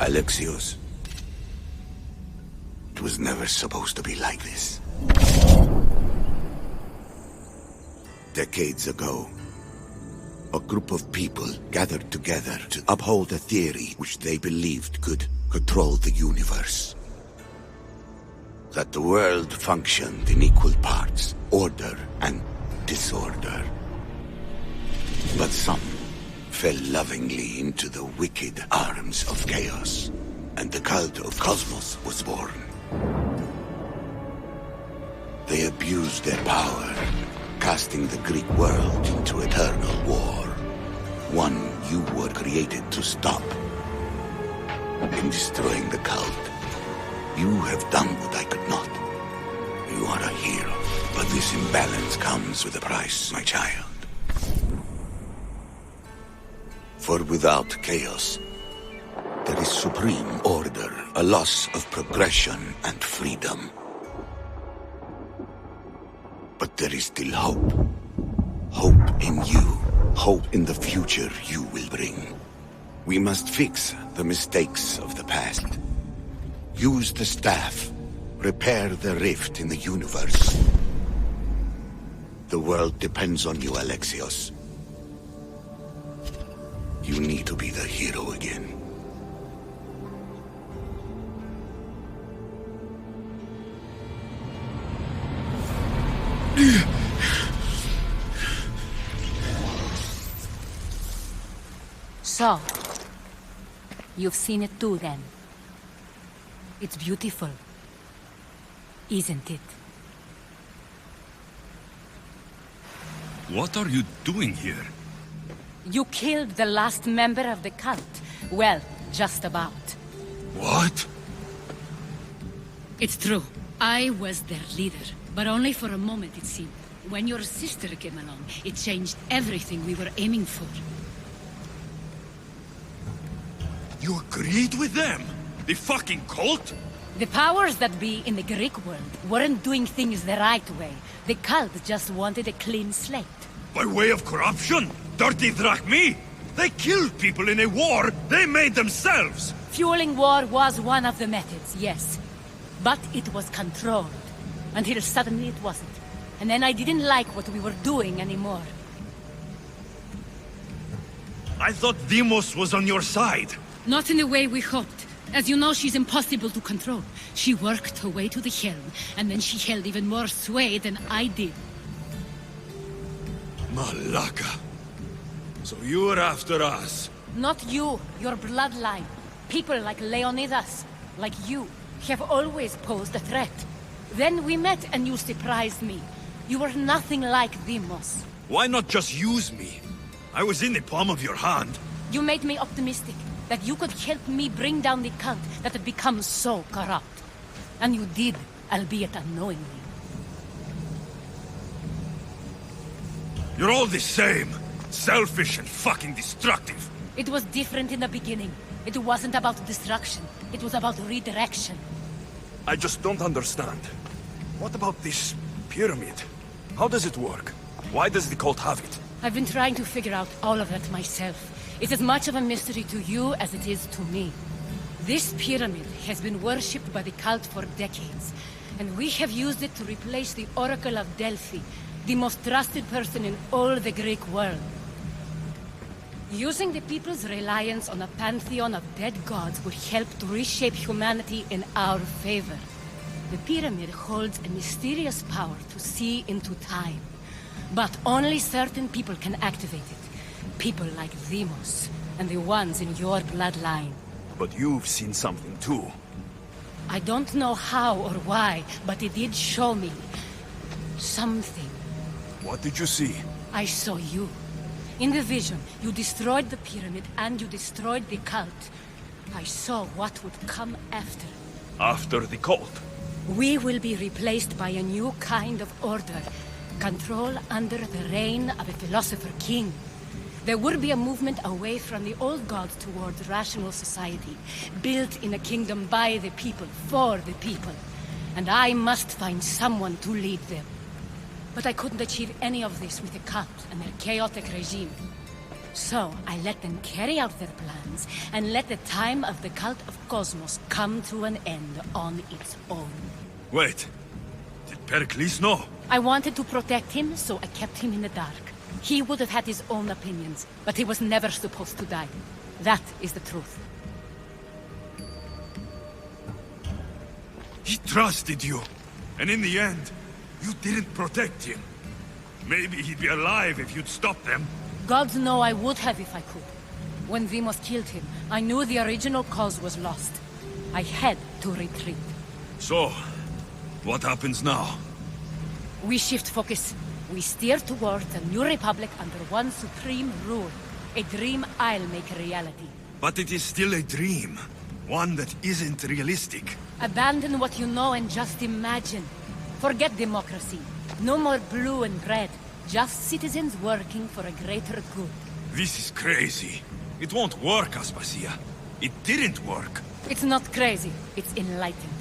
Alexios, it was never supposed to be like this. Decades ago, a group of people gathered together to uphold a theory which they believed could control the universe. That the world functioned in equal parts, order and disorder. But some fell lovingly into the wicked arms of chaos, and the cult of Cosmos was born. They abused their power, casting the Greek world into eternal war. One you were created to stop. In destroying the cult, you have done what I could not. You are a hero, but this imbalance comes with a price, my child. For without chaos, there is supreme order, a loss of progression and freedom. But there is still hope. Hope in you. Hope in the future you will bring. We must fix the mistakes of the past. Use the staff. Repair the rift in the universe. The world depends on you, Alexios. You need to be the hero again. So, you've seen it too then. It's beautiful, isn't it? What are you doing here? You killed the last member of the cult. Well, just about. What? It's true. I was their leader, but only for a moment it seemed. When your sister came along, it changed everything we were aiming for. You agreed with them? The fucking cult? The powers that be in the Greek world weren't doing things the right way. The cult just wanted a clean slate. By way of corruption? Dirty drachmi? They killed people in a war they made themselves! Fueling war was one of the methods, yes. But it was controlled. Until suddenly it wasn't. And then I didn't like what we were doing anymore. I thought Deimos was on your side. Not in the way we hoped. As you know, she's impossible to control. She worked her way to the helm, and then she held even more sway than I did. Malaka. So you were after us? Not you, your bloodline. People like Leonidas, like you, have always posed a threat. Then we met and you surprised me. You were nothing like Deimos. Why not just use me? I was in the palm of your hand. You made me optimistic that you could help me bring down the cult that had become so corrupt. And you did, albeit unknowingly. You're all the same. Selfish and fucking destructive. It was different in the beginning. It wasn't about destruction. It was about redirection. I just don't understand. What about this pyramid? How does it work? Why does the cult have it? I've been trying to figure out all of that myself. It's as much of a mystery to you as it is to me. This pyramid has been worshipped by the cult for decades, and we have used it to replace the Oracle of Delphi, the most trusted person in all the Greek world. Using the people's reliance on a pantheon of dead gods would help to reshape humanity in our favor. The pyramid holds a mysterious power to see into time, but only certain people can activate it. People like Deimos, and the ones in your bloodline. But you've seen something too. I don't know how or why, but it did show me something. What did you see? I saw you. In the vision, you destroyed the pyramid and you destroyed the cult. I saw what would come after. After the cult? We will be replaced by a new kind of order. Control under the reign of a philosopher king. There would be a movement away from the old gods towards rational society, built in a kingdom by the people, for the people. And I must find someone to lead them. But I couldn't achieve any of this with the cult and their chaotic regime. So, I let them carry out their plans, and let the time of the cult of Cosmos come to an end on its own. Wait. Did Pericles know? I wanted to protect him, so I kept him in the dark. He would have had his own opinions, but he was never supposed to die. That is the truth. He trusted you. And in the end, you didn't protect him. Maybe he'd be alive if you'd stopped them. Gods know I would have if I could. When Vimos killed him, I knew the original cause was lost. I had to retreat. So, what happens now? We shift focus. We steer towards a new republic under one supreme rule. A dream I'll make a reality. But it is still a dream. One that isn't realistic. Abandon what you know and just imagine. Forget democracy. No more blue and red. Just citizens working for a greater good. This is crazy. It won't work, Aspasia. It didn't work. It's not crazy. It's enlightened.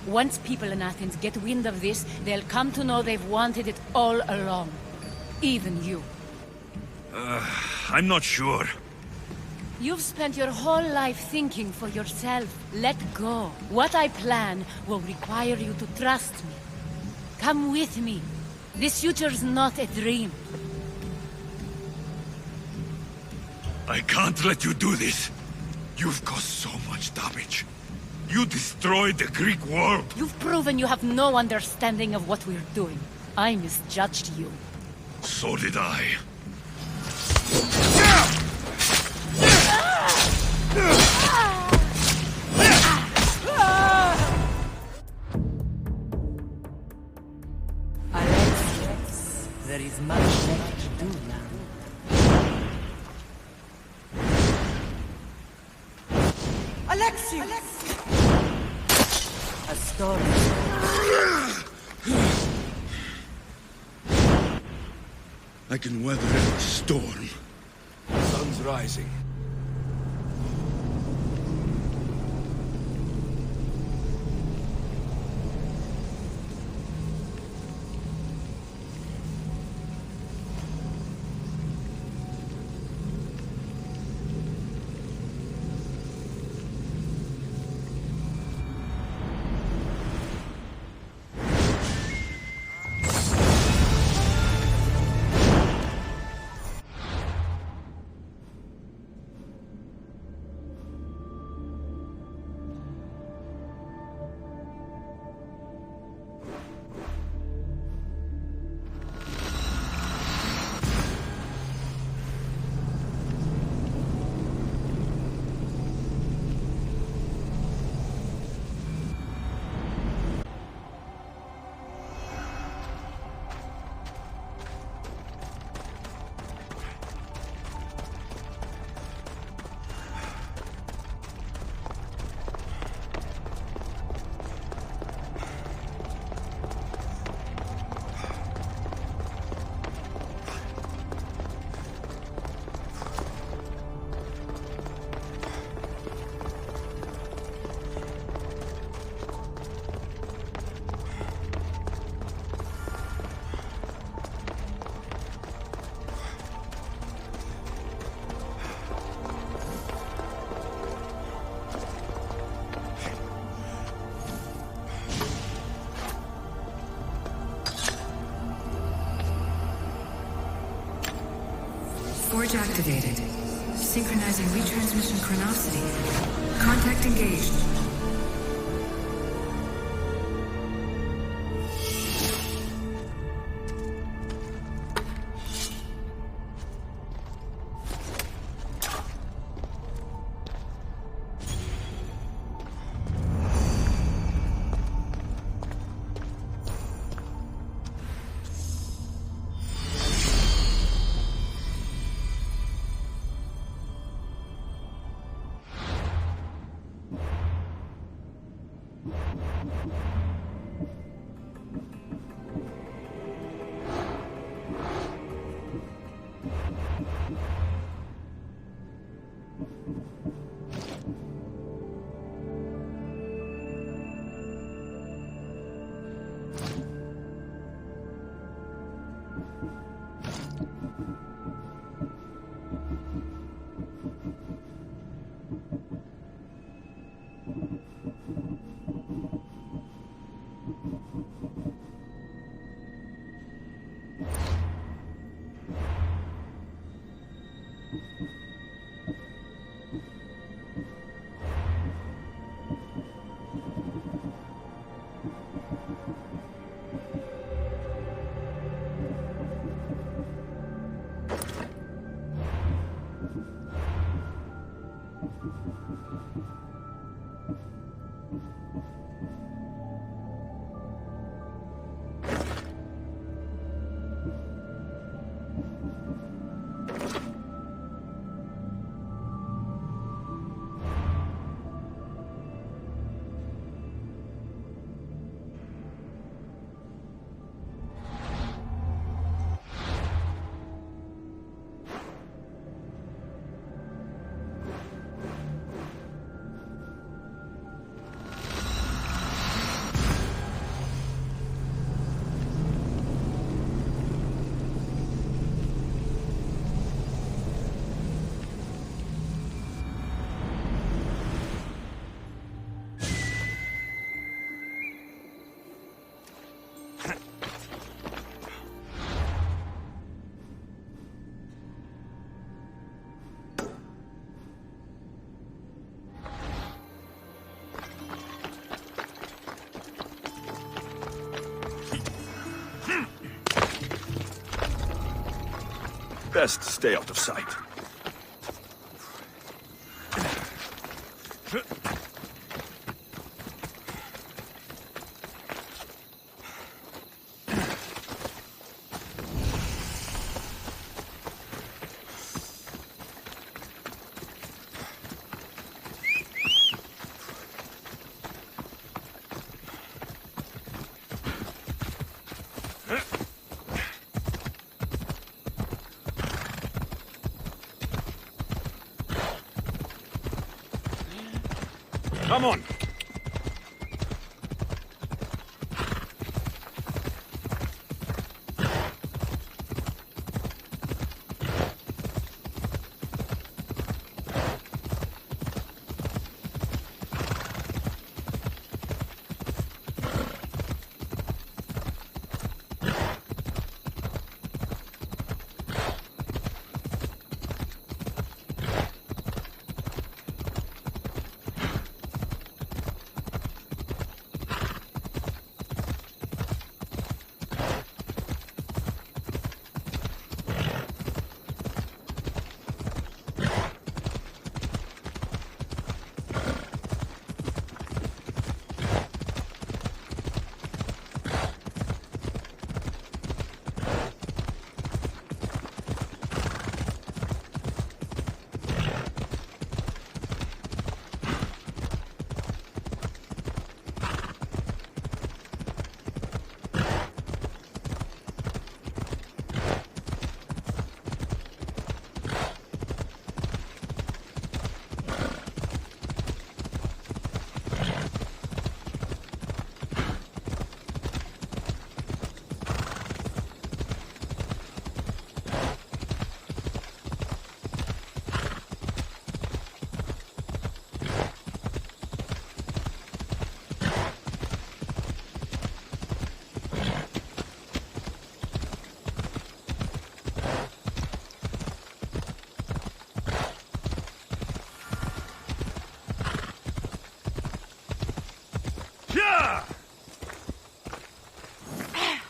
Once people in Athens get wind of this, they'll come to know they've wanted it all along. Even you. I'm not sure. You've spent your whole life thinking for yourself. Let go. What I plan will require you to trust me. Come with me. This future's not a dream. I can't let you do this. You've caused so much damage. You destroyed the Greek world. You've proven you have no understanding of what we're doing. I misjudged you. So did I. Alexios, there is much left to do now. Alexios! A story. I can weather any storm. Sun's rising. Forge activated. Synchronizing retransmission chronicity. Contact engaged. Best stay out of sight. Come on!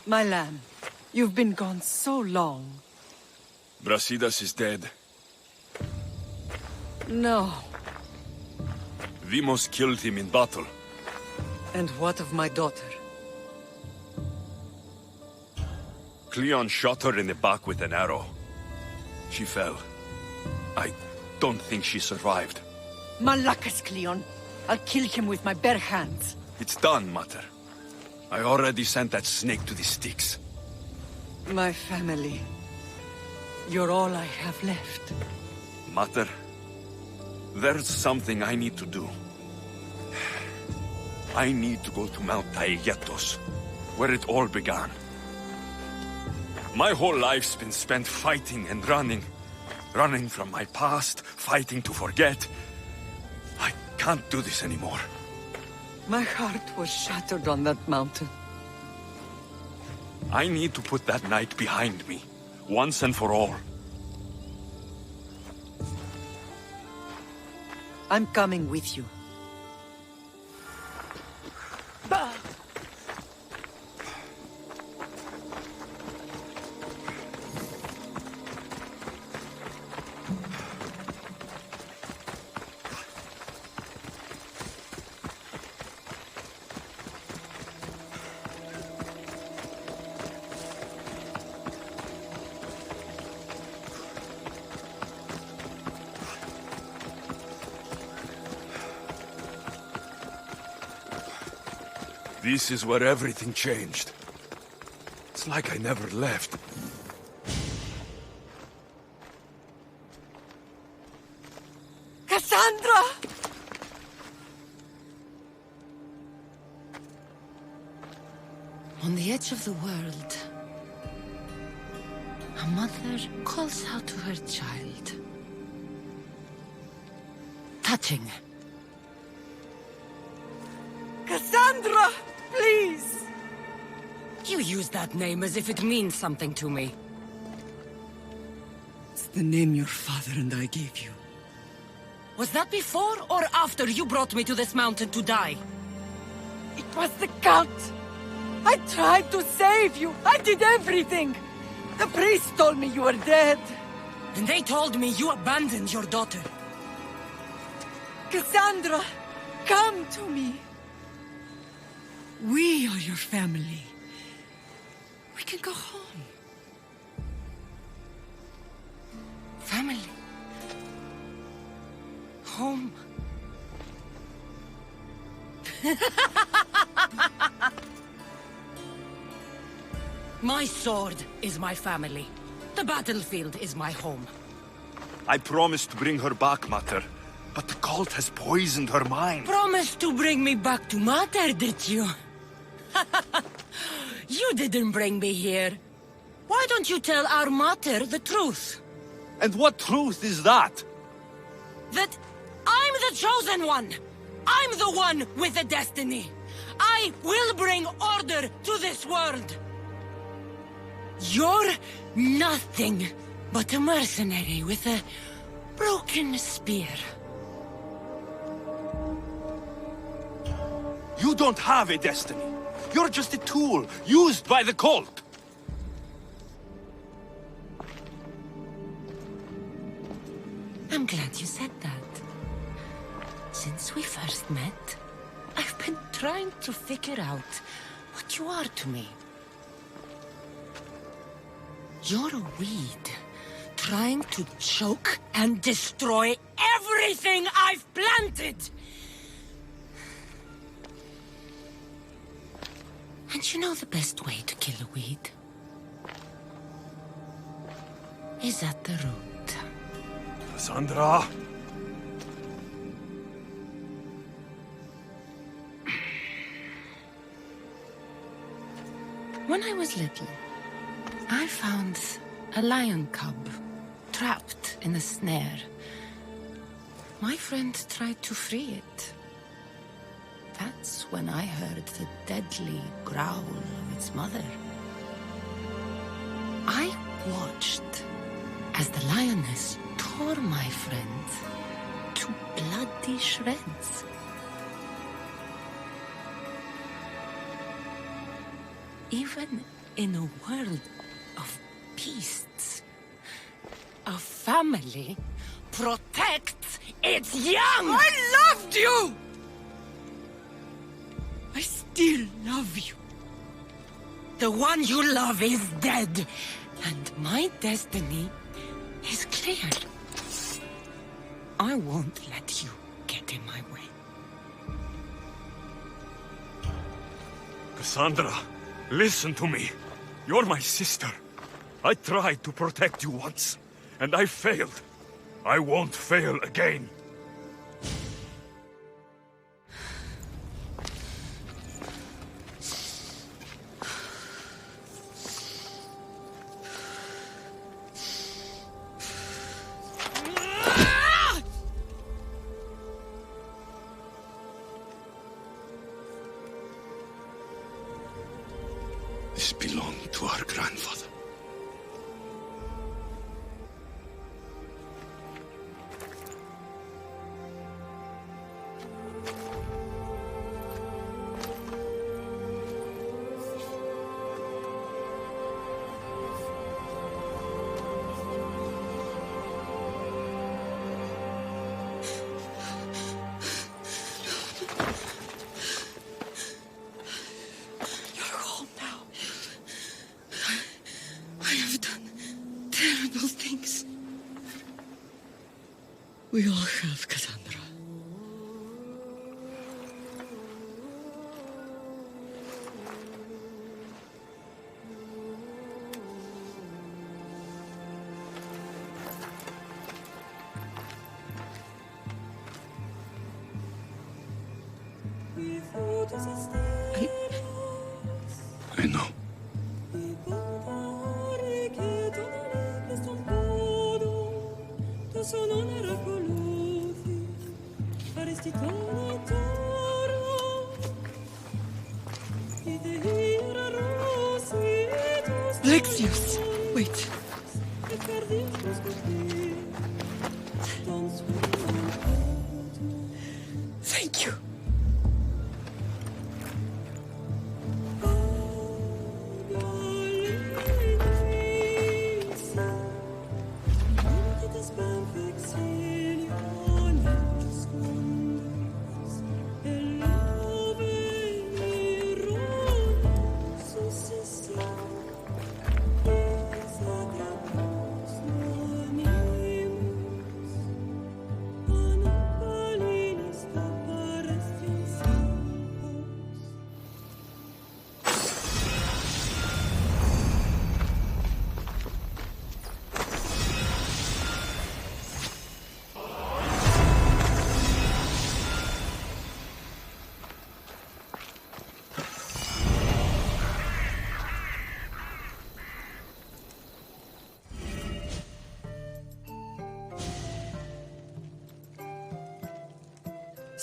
My lamb, you've been gone so long. Brasidas is dead. No. Vimos killed him in battle. And what of my daughter? Cleon shot her in the back with an arrow. She fell. I don't think she survived. Malakas, Cleon. I'll kill him with my bare hands. It's done, Mater. I already sent that snake to the sticks. My family. You're all I have left. Mater, there's something I need to do. I need to go to Mount Taygetos, where it all began. My whole life's been spent fighting and running. Running from my past, fighting to forget. I can't do this anymore. My heart was shattered on that mountain. I need to put that night behind me, once and for all. I'm coming with you. This is where everything changed. It's like I never left. Cassandra! On the edge of the world, a mother calls out to her child. Touching. Cassandra! Please! You use that name as if it means something to me. It's the name your father and I gave you. Was that before or after you brought me to this mountain to die? It was the Count! I tried to save you! I did everything! The priest told me you were dead. And they told me you abandoned your daughter. Cassandra, come to me. We are your family. We can go home. Family. Home. My sword is my family. The battlefield is my home. I promised to bring her back, Mater. But the cult has poisoned her mind. Promised to bring me back to Mater, did you? You didn't bring me here. Why don't you tell our Mater the truth? And what truth is that? That I'm the chosen one! I'm the one with a destiny! I will bring order to this world! You're nothing but a mercenary with a broken spear. You don't have a destiny. You're just a tool, used by the cult. I'm glad you said that. Since we first met, I've been trying to figure out what you are to me. You're a weed, trying to choke and destroy everything I've planted! And you know the best way to kill a weed? Is at the root. Cassandra! When I was little, I found a lion cub trapped in a snare. My friend tried to free it. That's when I heard the deadly growl of its mother. I watched as the lioness tore my friend to bloody shreds. Even in a world of beasts, a family protects its young! I loved you! I still love you. The one you love is dead, and my destiny is clear. I won't let you get in my way. Cassandra, listen to me. You're my sister. I tried to protect you once, and I failed. I won't fail again. This belonged to our grandfather. We all have, Cassandra. I know. Lexius! Wait. Thank you.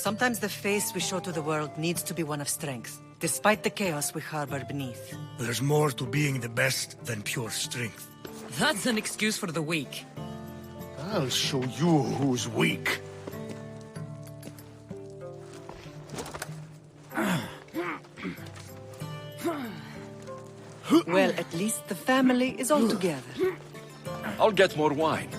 Sometimes the face we show to the world needs to be one of strength, despite the chaos we harbor beneath. There's more to being the best than pure strength. That's an excuse for the weak. I'll show you who's weak. Well, at least the family is all together. I'll get more wine.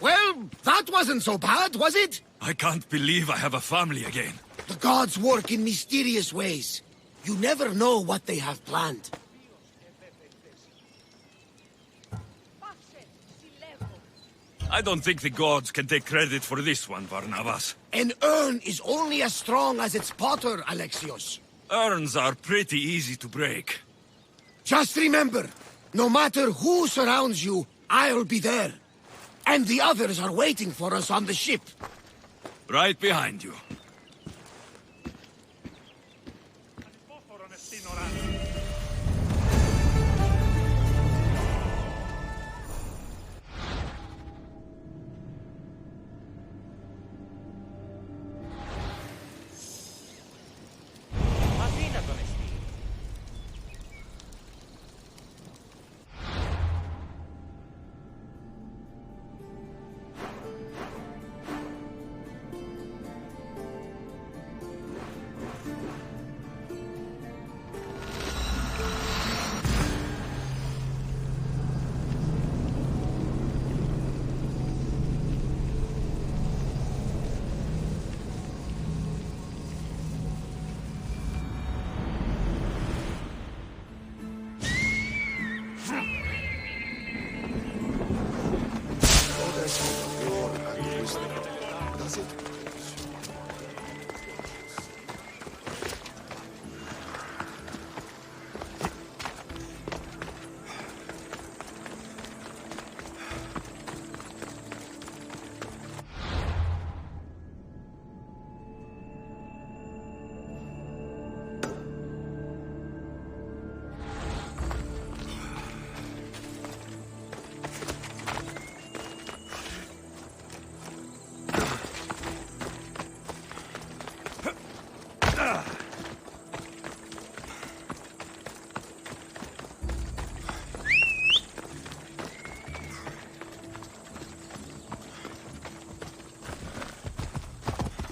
Well, that wasn't so bad, was it? I can't believe I have a family again. The gods work in mysterious ways. You never know what they have planned. I don't think the gods can take credit for this one, Barnabas. An urn is only as strong as its potter, Alexios. Urns are pretty easy to break. Just remember, no matter who surrounds you, I'll be there. And the others are waiting for us on the ship. Right behind you.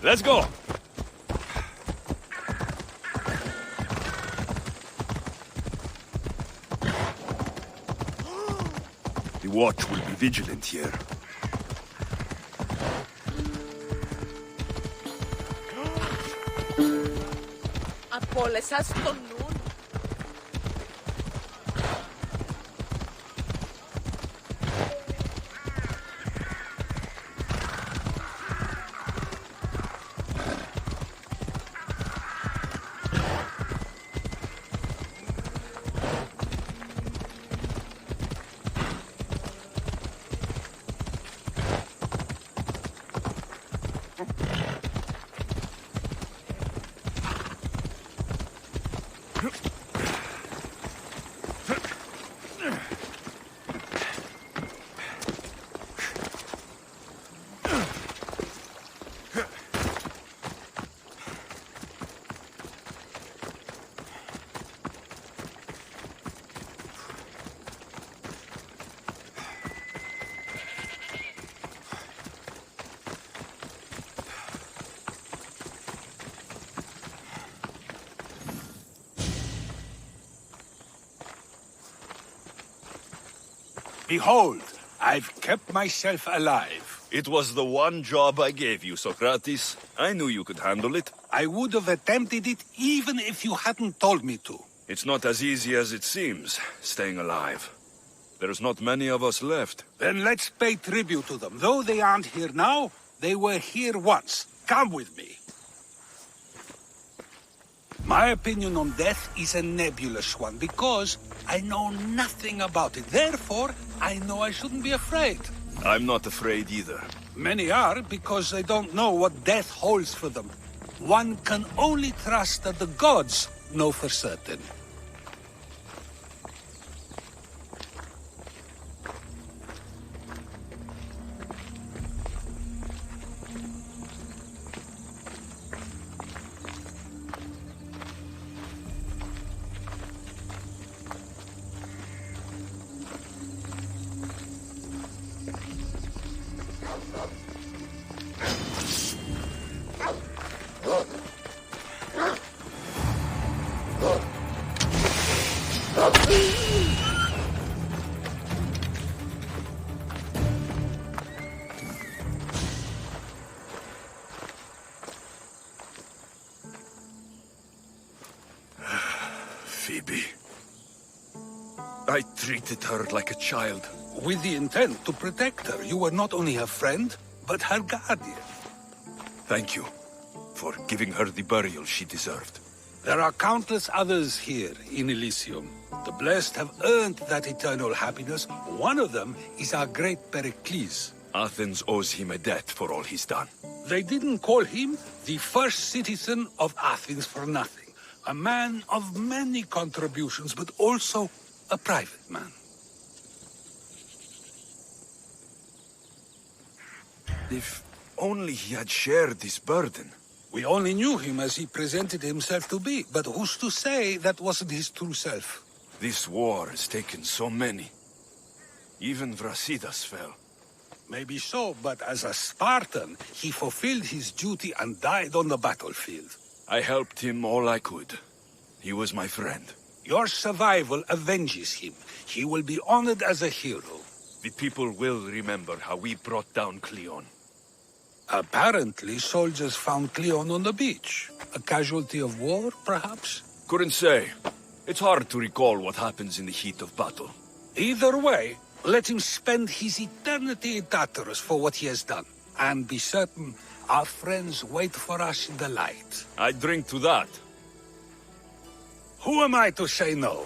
Let's go! The watch will be vigilant here. Από εσάς τον νου. Behold, I've kept myself alive. It was the one job I gave you, Socrates. I knew you could handle it. I would have attempted it even if you hadn't told me to. It's not as easy as it seems, staying alive. There's not many of us left. Then let's pay tribute to them. Though they aren't here now, they were here once. Come with me. My opinion on death is a nebulous one, because I know nothing about it. Therefore, I know I shouldn't be afraid. I'm not afraid either. Many are, because they don't know what death holds for them. One can only trust that the gods know for certain. Phoebe. I treated her like a child. With the intent to protect her, you were not only her friend, but her guardian. Thank you for giving her the burial she deserved. There are countless others here in Elysium. The blessed have earned that eternal happiness. One of them is our great Pericles. Athens owes him a debt for all he's done. They didn't call him the first citizen of Athens for nothing. A man of many contributions, but also a private man. If only he had shared this burden. We only knew him as he presented himself to be, but who's to say that wasn't his true self? This war has taken so many. Even Brasidas fell. Maybe so, but as a Spartan, he fulfilled his duty and died on the battlefield. I helped him all I could. He was my friend. Your survival avenges him. He will be honored as a hero. The people will remember how we brought down Cleon. Apparently, soldiers found Cleon on the beach. A casualty of war, perhaps? Couldn't say. It's hard to recall what happens in the heat of battle. Either way, let him spend his eternity in Tartarus for what he has done. And be certain our friends wait for us in the light. I drink to that. Who am I to say no?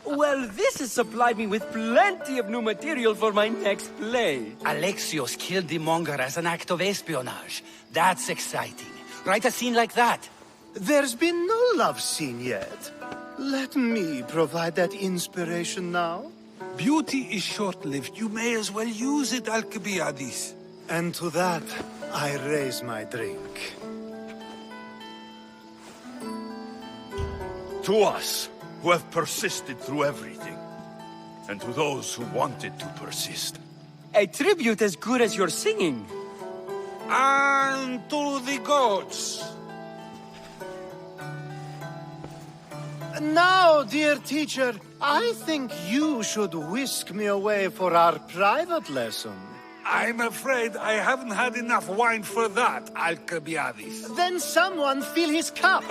Well, this has supplied me with plenty of new material for my next play. Alexios killed the monger as an act of espionage. That's exciting. Write a scene like that. There's been no love scene yet. Let me provide that inspiration now. Beauty is short-lived. You may as well use it, Alcibiades. And to that, I raise my drink. To us, who have persisted through everything. And to those who wanted to persist. A tribute as good as your singing. And to the gods. Now, dear teacher, I think you should whisk me away for our private lesson. I'm afraid I haven't had enough wine for that, Alcibiades. Then someone fill his cup.